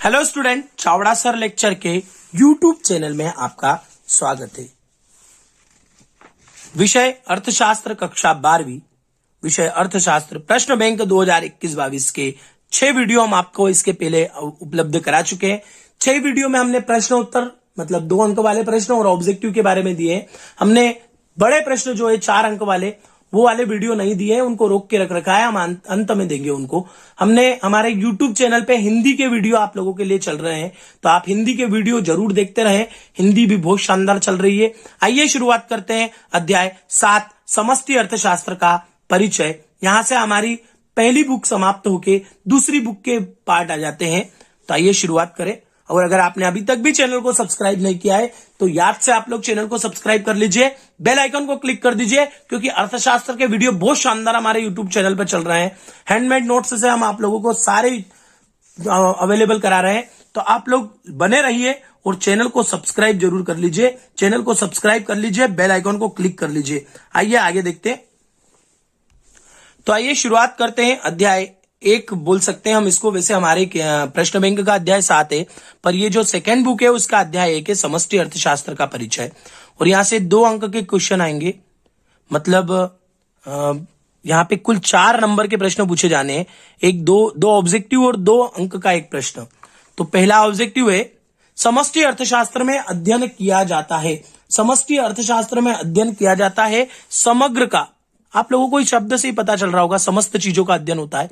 Hello student, Chavda sir lecture के YouTube channel में आपका स्वागत है। विषय अर्थशास्त्र, कक्षा 12वीं, विषय अर्थशास्त्र, प्रश्न बैंक 2021-22 के 6 वीडियो हम आपको इसके पहले उपलब्ध करा चुके हैं। 6 वीडियो में हमने प्रश्न उत्तर मतलब 2 अंक वाले प्रश्न और ऑब्जेक्टिव के बारे में दिए। हमने बड़े प्रश्न जो है 4 अंक वाले, वो वाले वीडियो नहीं दिए, उनको रोक के रख रखा है, हम अंत में देंगे उनको। हमने हमारे YouTube चैनल पे हिंदी के वीडियो आप लोगों के लिए चल रहे हैं, तो आप हिंदी के वीडियो जरूर देखते रहें। हिंदी भी बहुत शानदार चल रही है। आइए शुरुआत करते हैं। अध्याय 7 समष्टि अर्थशास्त्र का परिचय। यहां से हमारी पहली बुक समाप्त होके दूसरी बुक के पार्ट आ जाते हैं। तो आइए शुरुआत करें। और अगर आपने अभी तक भी चैनल को सब्सक्राइब नहीं किया है तो याद से आप लोग चैनल को सब्सक्राइब कर लीजिए, बेल आइकन को क्लिक कर दीजिए, क्योंकि अर्थशास्त्र के वीडियो बहुत शानदार हमारे यूट्यूब चैनल पर चल रहे हैं। हैंडमेड नोट्स से हम आप लोगों को सारे अवेलेबल करा रहे हैं, तो आप लोग बने रहिए और चैनल को सब्सक्राइब जरूर कर लीजिए। चैनल को सब्सक्राइब कर लीजिए, बेल आइकन को क्लिक कर लीजिए। आइए आगे देखते हैं। तो आइए शुरुआत करते हैं। अध्याय 1 बोल सकते हैं हम इसको, वैसे हमारे प्रश्न बैंक का अध्याय 7 है, पर ये जो सेकंड बुक है उसका अध्याय 1 है, समष्टि अर्थशास्त्र का परिचय। और यहां से 2 अंक के क्वेश्चन आएंगे, मतलब यहां पे कुल 4 नंबर के प्रश्न पूछे जाने हैं। एक दो ऑब्जेक्टिव और 2 अंक का एक प्रश्न। तो पहला ऑब्जेक्टिव है, समष्टि अर्थशास्त्र में अध्ययन किया जाता है। समष्टि अर्थशास्त्र में अध्ययन किया जाता है समग्र का। आप लोगों को इस शब्द से ही पता चल रहा होगा, समस्त चीजों का अध्ययन होता है।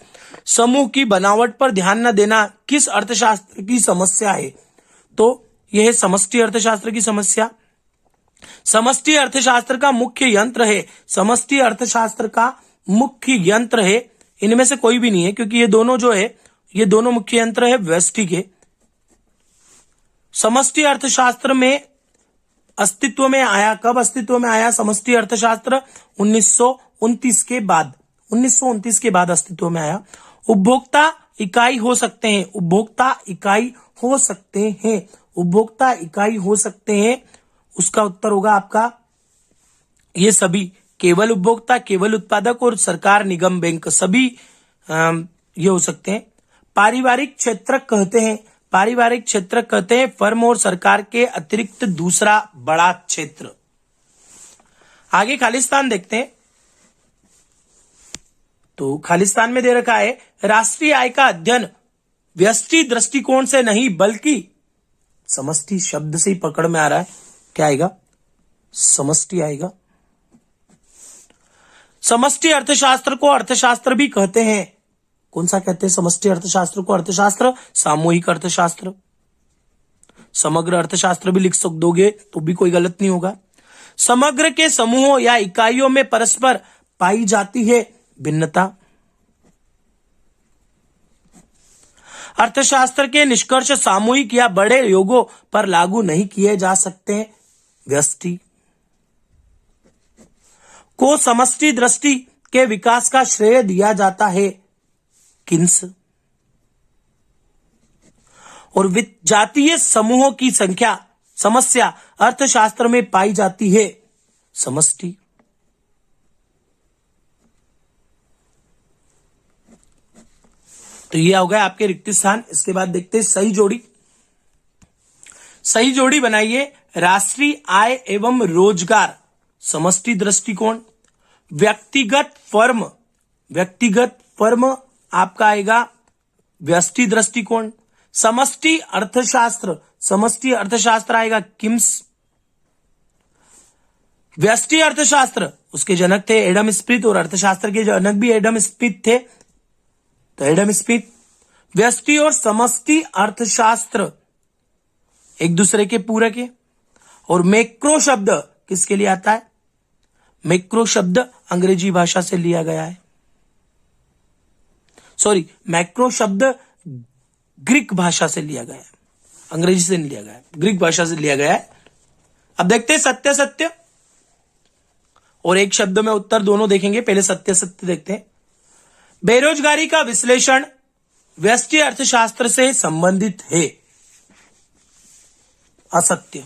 समूह की बनावट पर ध्यान न देना किस अर्थशास्त्र की समस्या है? तो यह है समष्टि अर्थशास्त्र की समस्या। समष्टि अर्थशास्त्र का मुख्य यंत्र है। समष्टि अर्थशास्त्र का मुख्य यंत्र है, इनमें से कोई भी नहीं है, क्योंकि ये दोनों जो है, ये दोनों मुख्य यंत्र है व्यष्टि के। समष्टि अर्थशास्त्र में अस्तित्व में आया, कब अस्तित्व में आया समष्टि अर्थशास्त्र? 1929 के बाद। 1929 के बाद अस्तित्व में आया। उपभोक्ता इकाई हो सकते हैं, उपभोक्ता इकाई हो सकते हैं, उपभोक्ता इकाई हो सकते हैं। उसका उत्तर होगा आपका ये सभी, केवल उपभोक्ता, केवल उत्पादक और सरकार, निगम, बैंक, सभी ये हो सकते हैं। पारिवारिक क्षेत्रक कहते हैं, पारिवारिक क्षेत्र कहते हैं फर्म और सरकार के अतिरिक्त दूसरा बड़ा क्षेत्र। आगे खालिस्तान देखते हैं। तो खालिस्तान में दे रखा है, राष्ट्रीय आय का अध्ययन व्यष्टि दृष्टिकोण से नहीं बल्कि, समष्टि शब्द से ही पकड़ में आ रहा है, क्या आएगा? समष्टि आएगा। समष्टि अर्थशास्त्र को अर्थशास्त्र भी कहते हैं। कौन सा कहते हैं समष्टि अर्थशास्त्र को? अर्थशास्त्र, सामूहिक अर्थशास्त्र, समग्र अर्थशास्त्र भी लिख दोगे तो भी कोई गलत नहीं होगा। समग्र के समूहों या इकाइयों में परस्पर पाई जाती है भिन्नता। अर्थशास्त्र के निष्कर्ष सामूहिक या बड़े योगों पर लागू नहीं किए जा सकते। व्यष्टि को समष्टि दृष्टि के विकास का श्रेय दिया जाता है। किन्स और जातीय समूहों की संख्या समस्या अर्थशास्त्र में पाई जाती है। समष्टि। तो ये हो गया आपके रिक्त स्थान। इसके बाद देखते हैं सही जोड़ी। सही जोड़ी बनाइए। राष्ट्रीय आय एवं रोजगार, समष्टि दृष्टिकोण। व्यक्तिगत फर्म, व्यक्तिगत फर्म आपका आएगा व्यष्टि दृष्टिकोण। समष्टि अर्थशास्त्र, समष्टि अर्थशास्त्र आएगा किम्स। व्यष्टि अर्थशास्त्र, उसके जनक थे एडम स्मिथ, और अर्थशास्त्र के जनक भी एडम स्मिथ थे, तो एडम स्मिथ। व्यष्टि और समष्टि अर्थशास्त्र एक दूसरे के पूरक है। और मैक्रो शब्द किसके लिए आता है? मैक्रो शब्द अंग्रेजी भाषा से लिया गया है, सॉरी, मैक्रो शब्द ग्रीक भाषा से लिया गया है, अंग्रेजी से नहीं लिया गया है, ग्रीक भाषा से लिया गया है। अब देखते हैं सत्य सत्य और एक शब्द में उत्तर, दोनों देखेंगे। पहले सत्य सत्य देखते हैं। बेरोजगारी का विश्लेषण व्यष्टि अर्थशास्त्र से संबंधित है। असत्य।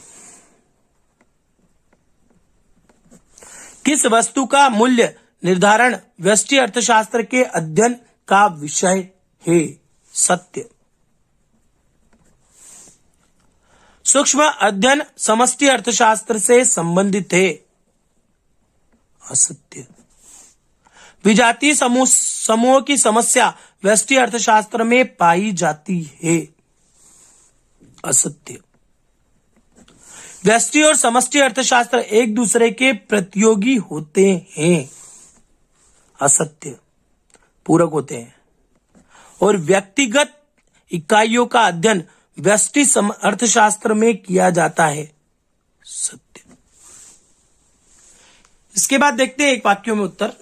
किस वस्तु का मूल्य निर्धारण व्यष्टि अर्थशास्त्र के अध्ययन का विषय है। सत्य। सूक्ष्म अध्ययन समष्टि अर्थशास्त्र से संबंधित है। असत्य। विजातीय समूह की समस्या व्यष्टि अर्थशास्त्र में पाई जाती है। असत्य। व्यष्टि और समष्टि अर्थशास्त्र एक दूसरे के प्रतियोगी होते हैं। असत्य। पूरक होते हैं। और व्यक्तिगत इकाइयों का अध्ययन व्यष्टि अर्थशास्त्र में किया जाता है। सत्य। इसके बाद देखते हैं एक वाक्यों में उत्तर।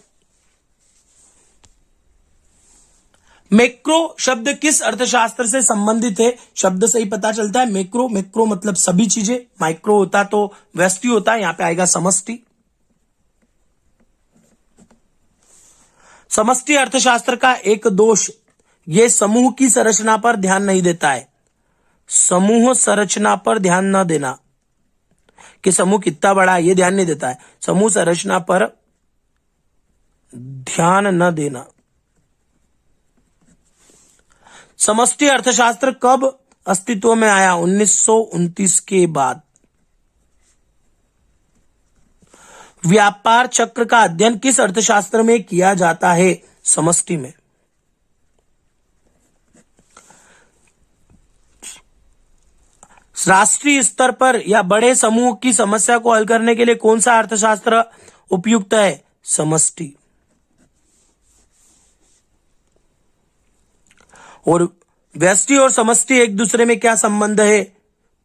मैक्रो शब्द किस अर्थशास्त्र से संबंधित है? शब्द से ही पता चलता है। मैक्रो, मैक्रो मतलब सभी चीजें, माइक्रो होता तो व्यष्टि होता, यहां पे आएगा समष्टि। समष्टि अर्थशास्त्र का एक दोष, यह समूह की संरचना पर ध्यान नहीं देता है। समूह संरचना पर ध्यान न देना कि समूह कितना बड़ा है, यह ध्यान नहीं देता है। समूह संरचना पर ध्यान न देना। समष्टि अर्थशास्त्र कब अस्तित्व में आया? 1929 के बाद। व्यापार चक्र का अध्ययन किस अर्थशास्त्र में किया जाता है? समष्टि में। राष्ट्रीय स्तर पर या बड़े समूह की समस्या को हल करने के लिए कौन सा अर्थशास्त्र उपयुक्त है? समष्टि। और व्यष्टि और समष्टि एक दूसरे में क्या संबंध है?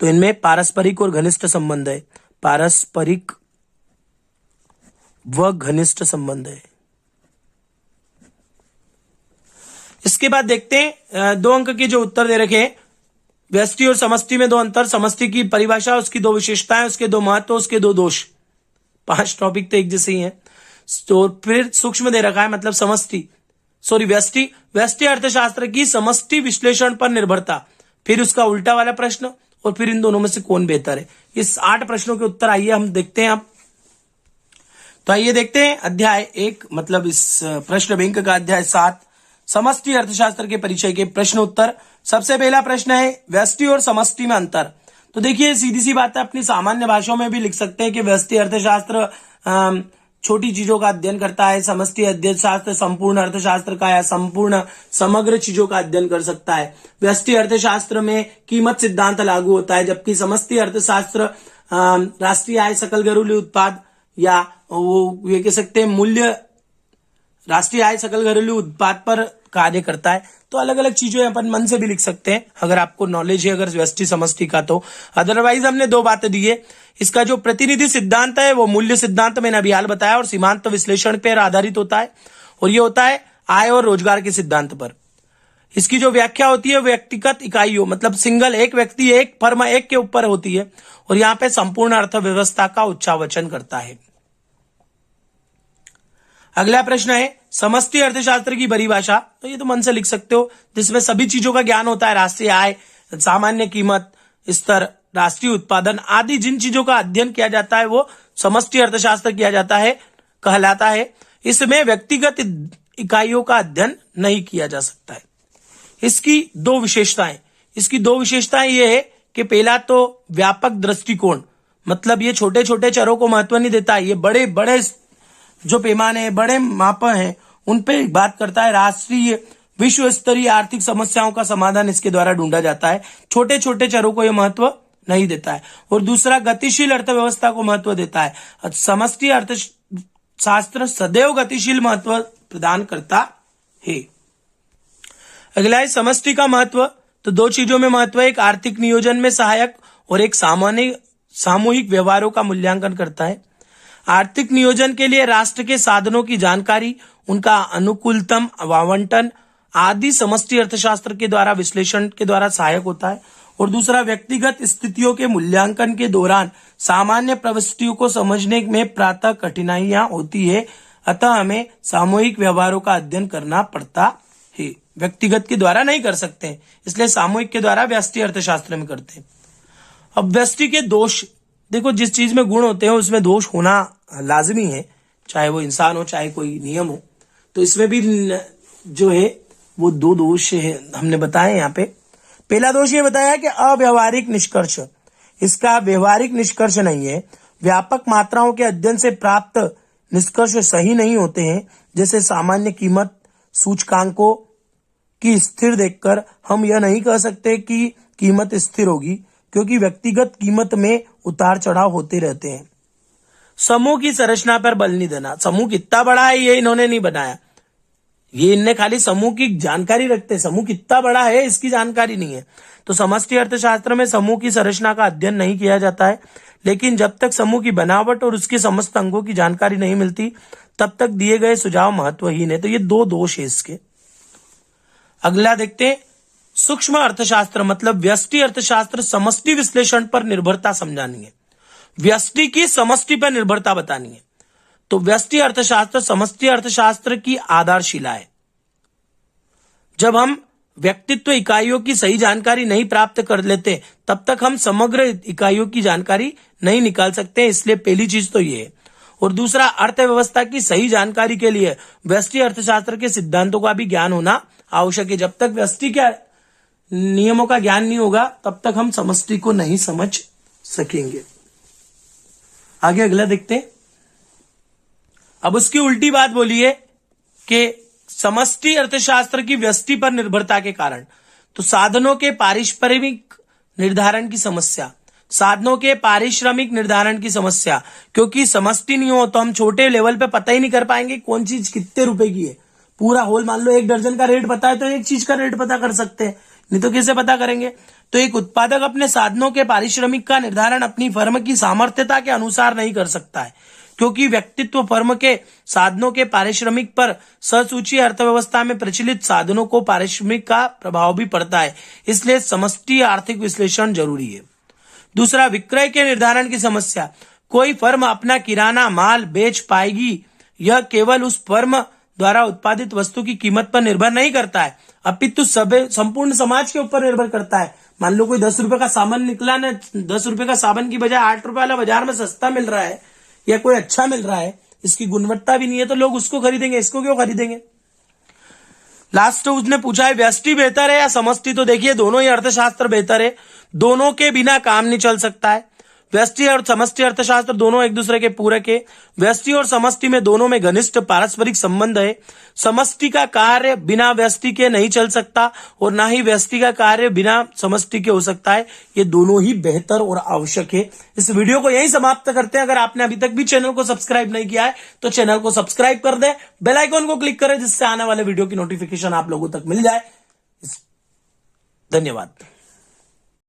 तो इनमें पारस्परिक और घनिष्ठ संबंध है। पारस्परिक व घनिष्ठ संबंध है। इसके बाद देखते हैं 2 अंक के जो उत्तर दे रखे हैं। व्यष्टि और समष्टि में 2 अंतर, समष्टि की परिभाषा, उसकी 2 विशेषताएं, उसके 2 महत्व, उसके 2 दोष। 5 टॉपिक तो एक जैसे ही हैं। तो फिर सूक्ष्म दे रखा है, मतलब समष्टि व्यष्टि अर्थशास्त्र की समष्टि विश्लेषण पर निर्भरता, फिर उसका उल्टा वाला प्रश्न, और फिर इन दोनों में से कौन बेहतर है। इस 8 प्रश्नों के उत्तर आइए हम देखते हैं अब। तो आइए देखते हैं अध्याय 1, मतलब इस प्रश्न बैंक का अध्याय 7, समष्टि अर्थशास्त्र के परिचय के प्रश्न उत्तर। सबसे पहला प्रश्न है व्यष्टि और समष्टि में अंतर। तो देखिए सीधी सी बात है, अपनी सामान्य भाषाओं में भी लिख सकते हैं कि व्यष्टि अर्थशास्त्र छोटी चीजों का अध्ययन करता है, समष्टि अर्थशास्त्र संपूर्ण अर्थशास्त्र का या संपूर्ण समग्र चीजों का अध्ययन कर सकता है। व्यष्टि अर्थशास्त्र में कीमत सिद्धांत लागू होता है, जबकि समष्टि अर्थशास्त्र राष्ट्रीय आय सकल घरेलू उत्पाद या वो ये कह सकते हैं मूल्य, राष्ट्रीय आय सकल घरेलू उत्पाद पर कार्य करता है। तो अलग अलग चीजें अपन मन से भी लिख सकते हैं अगर आपको नॉलेज है, अगर व्यष्टि समष्टि का। तो अदरवाइज हमने 2 बातें दी है। इसका जो प्रतिनिधि सिद्धांत है वो मूल्य सिद्धांत मैंने अभी हाल बताया और सीमांत विश्लेषण पर आधारित होता है, और ये होता है आय और रोजगार के सिद्धांत पर। इसकी जो व्याख्या होती है व्यक्तिगत इकाइयों, मतलब सिंगल, एक व्यक्ति, एक फर्म, एक के ऊपर होती है, और यहां पे संपूर्ण अर्थव्यवस्था का उच्चावचन करता है। अगला प्रश्न है समष्टि अर्थशास्त्र की परिभाषा। तो ये तो मन से लिख सकते हो, जिसमें सभी चीजों का ज्ञान होता है। राष्ट्रीय आय, सामान्य कीमत स्तर, राष्ट्रीय उत्पादन आदि जिन चीजों का अध्ययन किया जाता है वो समष्टि अर्थशास्त्र किया जाता है, कहलाता है। इसमें व्यक्तिगत इकाइयों का अध्ययन नहीं किया जा सकता है। इसकी 2 विशेषताएं ये है कि पहला तो व्यापक दृष्टिकोण, मतलब ये छोटे छोटे चरों को महत्व नहीं देता है, ये बड़े बड़े जो पैमाने हैं, बड़े माप हैं, उन पे बात करता है। राष्ट्रीय विश्व स्तरीय आर्थिक समस्याओं का समाधान इसके द्वारा ढूंढा जाता है। छोटे छोटे चरों को यह महत्व नहीं देता है। और दूसरा गतिशील अर्थव्यवस्था को महत्व देता है। समष्टि अर्थशास्त्र सदैव गतिशील महत्व प्रदान करता है। अगला है समष्टि का महत्व। तो 2 चीजों में महत्व है, एक आर्थिक नियोजन में सहायक और एक सामूहिक व्यवहारों का मूल्यांकन करता है। आर्थिक नियोजन के लिए राष्ट्र के साधनों की जानकारी, उनका अनुकूलतम आवंटन आदि समष्टि अर्थशास्त्र के द्वारा विश्लेषण के द्वारा सहायक होता है। और दूसरा व्यक्तिगत स्थितियों के मूल्यांकन के दौरान सामान्य प्रविष्टियों को समझने में प्रातः कठिनाइयां होती है, अतः हमें सामूहिक व्यवहारों का अध्ययन करना पड़ता है। व्यक्तिगत के द्वारा नहीं कर सकते, इसलिए सामूहिक के द्वारा व्यष्टि अर्थशास्त्र में करते हैं। अब व्यष्टि के दोष देखो, जिस चीज में गुण होते हैं उसमें दोष होना लाजमी है, चाहे वो इंसान हो चाहे कोई नियम हो। तो इसमें भी जो है वो 2 दोष है हमने बताए यहाँ पे। पहला दोष ये बताया कि अव्यवहारिक निष्कर्ष, इसका व्यवहारिक निष्कर्ष नहीं है। व्यापक मात्राओं के अध्ययन से प्राप्त निष्कर्ष सही नहीं होते हैं। जैसे सामान्य कीमत सूचकांकों की स्थिर देखकर हम यह नहीं कह सकते कि कीमत स्थिर होगी, क्योंकि व्यक्तिगत कीमत में उतार चढ़ाव होते रहते हैं। समूह की संरचना पर बल नहीं देना। समूह कितना बड़ा है ये इन्होंने नहीं बनाया, ये इनने खाली समूह की जानकारी रखते हैं, समूह कितना बड़ा है इसकी जानकारी नहीं है। तो समष्टि अर्थशास्त्र में समूह की संरचना का अध्ययन नहीं किया जाता है, लेकिन जब तक समूह की बनावट और उसके समस्त अंगों की जानकारी नहीं मिलती तब तक दिए गए सुझाव महत्वहीन है। तो ये दो दोष है इसके। अगला देखते हैं, सूक्ष्म अर्थशास्त्र मतलब व्यष्टि अर्थशास्त्र समष्टि विश्लेषण पर निर्भरता समझानी है, व्यष्टि की समष्टि पर निर्भरता बतानी है। तो व्यष्टि अर्थशास्त्र समष्टि अर्थशास्त्र की आधारशिला है। जब हम व्यक्तित्व इकाइयों की सही जानकारी नहीं प्राप्त कर लेते तब तक हम समग्र इकाइयों की जानकारी नहीं निकाल सकते, इसलिए पहली चीज तो ये है। और दूसरा, अर्थव्यवस्था की सही जानकारी के लिए व्यष्टि अर्थशास्त्र के सिद्धांतों का भी ज्ञान होना आवश्यक है। जब तक व्यष्टि के नियमों का ज्ञान नहीं होगा तब तक हम समष्टि को नहीं समझ सकेंगे। आगे अगला देखते हैं। अब उसकी उल्टी बात बोलिए कि समष्टि अर्थशास्त्र की व्यष्टि पर निर्भरता के कारण, तो साधनों के पारिश्रमिक निर्धारण की समस्या, साधनों के पारिश्रमिक निर्धारण की समस्या, क्योंकि समष्टि नहीं हो तो हम छोटे लेवल पे पता ही नहीं कर पाएंगे कौन चीज कितने रुपए की है। पूरा होल मान लो 1 दर्जन का रेट पता है तो एक चीज का रेट पता कर सकते हैं, नहीं तो कैसे पता करेंगे। तो एक उत्पादक अपने साधनों के पारिश्रमिक का निर्धारण अपनी फर्म की सामर्थ्यता के अनुसार नहीं कर सकता है, क्योंकि व्यक्तित्व फर्म के साधनों के पारिश्रमिक पर ससूची अर्थव्यवस्था में प्रचलित साधनों को पारिश्रमिक का प्रभाव भी पड़ता है, इसलिए समष्टि आर्थिक विश्लेषण जरूरी है। दूसरा, विक्रय के निर्धारण की समस्या, कोई फर्म अपना किराना माल बेच पाएगी यह केवल उस फर्म द्वारा उत्पादित वस्तु की कीमत पर निर्भर नहीं करता है, अपितु संपूर्ण समाज के ऊपर निर्भर करता है। मान लो कोई 10 रुपए का सामान निकला ना, 10 रुपए का साबुन की बजाय 8 रुपए वाला बाजार में सस्ता मिल रहा है या कोई अच्छा मिल रहा है, इसकी गुणवत्ता भी नहीं है, तो लोग उसको खरीदेंगे, इसको क्यों खरीदेंगे। लास्ट उसने पूछा है व्यष्टि बेहतर है या समष्टि, तो देखिए दोनों ही अर्थशास्त्र बेहतर है, दोनों के बिना काम नहीं चल सकता है। व्यष्टि और समष्टि अर्थशास्त्र दोनों एक दूसरे के पूरक है। व्यष्टि और समष्टि में दोनों में घनिष्ठ पारस्परिक संबंध है। समष्टि का कार्य बिना व्यष्टि के नहीं चल सकता और ना ही व्यष्टि का कार्य बिना समष्टि के हो सकता है। ये दोनों ही बेहतर और आवश्यक है। इस वीडियो को यहीं समाप्त करते हैं। अगर आपने अभी तक भी चैनल को सब्सक्राइब नहीं किया है तो चैनल को सब्सक्राइब कर दे, बेल आइकन को क्लिक करें जिससे आने वाले वीडियो की नोटिफिकेशन आप लोगों तक मिल जाए। धन्यवाद।